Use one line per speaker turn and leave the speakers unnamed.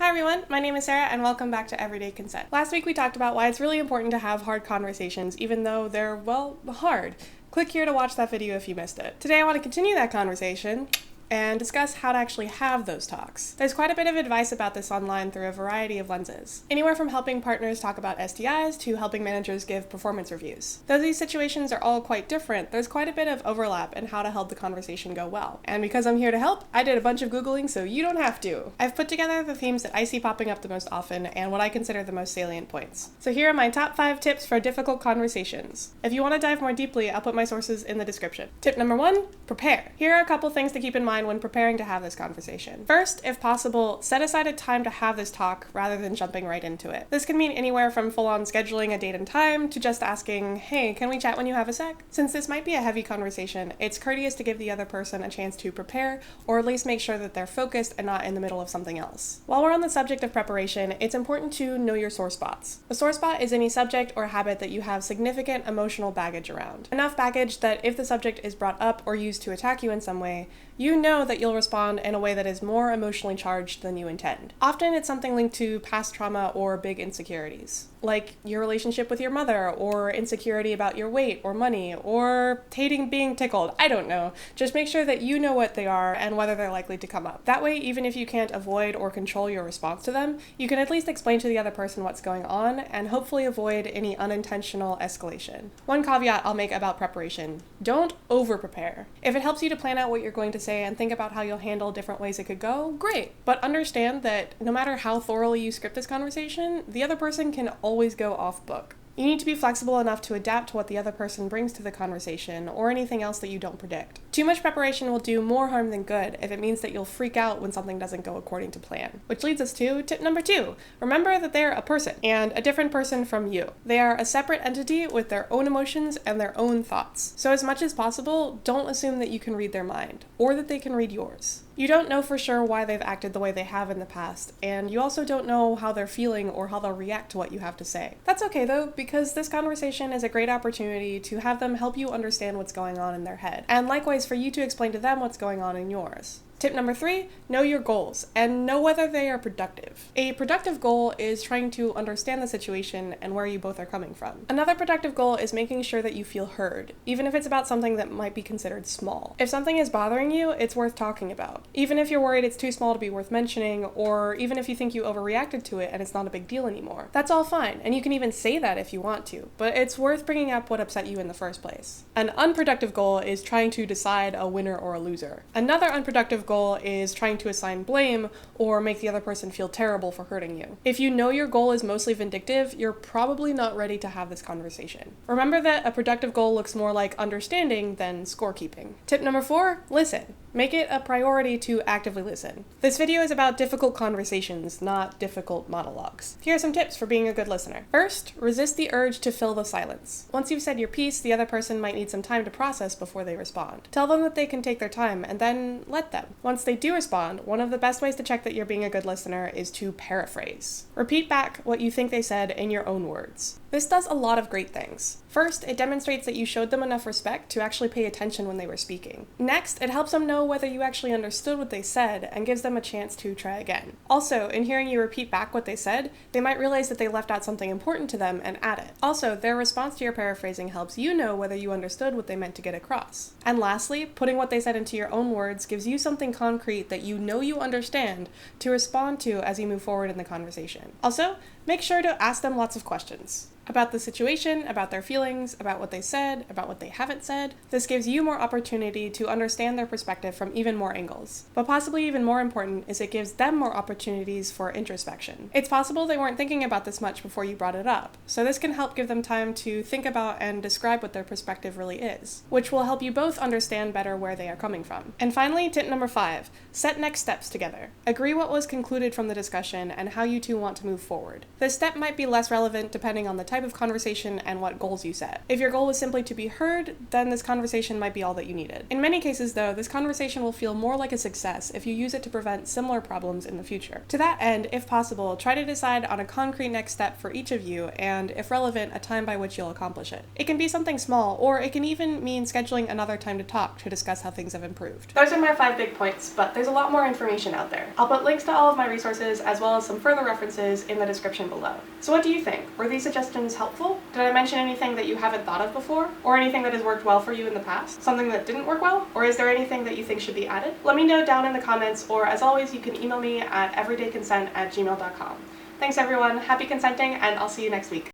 Hi everyone, my name is Sarah and welcome back to Everyday Consent. Last week we talked about why it's really important to have hard conversations even though they're, well, hard. Click here to watch that video if you missed it. Today I want to continue that conversation and discuss how to actually have those talks. There's quite a bit of advice about this online through a variety of lenses, anywhere from helping partners talk about STIs to helping managers give performance reviews. Though these situations are all quite different, there's quite a bit of overlap in how to help the conversation go well. And because I'm here to help, I did a bunch of Googling so you don't have to. I've put together the themes that I see popping up the most often and what I consider the most salient points. So here are my top 5 tips for difficult conversations. If you want to dive more deeply, I'll put my sources in the description. Tip number 1, prepare. Here are a couple things to keep in mind when preparing to have this conversation. First, if possible, set aside a time to have this talk rather than jumping right into it. This can mean anywhere from full-on scheduling a date and time to just asking, hey, can we chat when you have a sec? Since this might be a heavy conversation, it's courteous to give the other person a chance to prepare or at least make sure that they're focused and not in the middle of something else. While we're on the subject of preparation, it's important to know your sore spots. A sore spot is any subject or habit that you have significant emotional baggage around. Enough baggage that if the subject is brought up or used to attack you in some way, you know that you'll respond in a way that is more emotionally charged than you intend. Often it's something linked to past trauma or big insecurities, like your relationship with your mother, or insecurity about your weight or money, or hating being tickled. I don't know. Just make sure that you know what they are and whether they're likely to come up. That way, even if you can't avoid or control your response to them, you can at least explain to the other person what's going on and hopefully avoid any unintentional escalation. One caveat I'll make about preparation: don't over-prepare. If it helps you to plan out what you're going to say and think about how you'll handle different ways it could go, great. But understand that no matter how thoroughly you script this conversation, the other person can always go off book. You need to be flexible enough to adapt to what the other person brings to the conversation or anything else that you don't predict. Too much preparation will do more harm than good if it means that you'll freak out when something doesn't go according to plan. Which leads us to tip number 2. Remember that they're a person and a different person from you. They are a separate entity with their own emotions and their own thoughts. So as much as possible, don't assume that you can read their mind or that they can read yours. You don't know for sure why they've acted the way they have in the past, and you also don't know how they're feeling or how they'll react to what you have to say. That's okay though, because this conversation is a great opportunity to have them help you understand what's going on in their head, and likewise for you to explain to them what's going on in yours. Tip number 3, know your goals and know whether they are productive. A productive goal is trying to understand the situation and where you both are coming from. Another productive goal is making sure that you feel heard, even if it's about something that might be considered small. If something is bothering you, it's worth talking about. Even if you're worried it's too small to be worth mentioning, or even if you think you overreacted to it and it's not a big deal anymore. That's all fine, and you can even say that if you want to, but it's worth bringing up what upset you in the first place. An unproductive goal is trying to decide a winner or a loser. Another unproductive goal is trying to assign blame or make the other person feel terrible for hurting you. If you know your goal is mostly vindictive, you're probably not ready to have this conversation. Remember that a productive goal looks more like understanding than scorekeeping. Tip number 4, listen. Make it a priority to actively listen. This video is about difficult conversations, not difficult monologues. Here are some tips for being a good listener. First, resist the urge to fill the silence. Once you've said your piece, the other person might need some time to process before they respond. Tell them that they can take their time and then let them. Once they do respond, one of the best ways to check that you're being a good listener is to paraphrase. Repeat back what you think they said in your own words. This does a lot of great things. First, it demonstrates that you showed them enough respect to actually pay attention when they were speaking. Next, it helps them know whether you actually understood what they said and gives them a chance to try again. Also, in hearing you repeat back what they said, they might realize that they left out something important to them and add it. Also, their response to your paraphrasing helps you know whether you understood what they meant to get across. And lastly, putting what they said into your own words gives you something concrete that you know you understand to respond to as you move forward in the conversation. Also, make sure to ask them lots of questions. About the situation, about their feelings, about what they said, about what they haven't said. This gives you more opportunity to understand their perspective from even more angles. But possibly even more important is it gives them more opportunities for introspection. It's possible they weren't thinking about this much before you brought it up, so this can help give them time to think about and describe what their perspective really is, which will help you both understand better where they are coming from. And finally, tip number 5, set next steps together. Agree what was concluded from the discussion and how you two want to move forward. This step might be less relevant depending on the type type of conversation and what goals you set. If your goal is simply to be heard, then this conversation might be all that you needed. In many cases, though, this conversation will feel more like a success if you use it to prevent similar problems in the future. To that end, if possible, try to decide on a concrete next step for each of you and, if relevant, a time by which you'll accomplish it. It can be something small, or it can even mean scheduling another time to talk to discuss how things have improved. Those are my 5 big points, but there's a lot more information out there. I'll put links to all of my resources as well as some further references in the description below. So what do you think? Were these suggestions helpful? Did I mention anything that you haven't thought of before? Or anything that has worked well for you in the past? Something that didn't work well? Or is there anything that you think should be added? Let me know down in the comments, or as always, you can email me at everydayconsent@gmail.com. Thanks everyone, happy consenting, and I'll see you next week.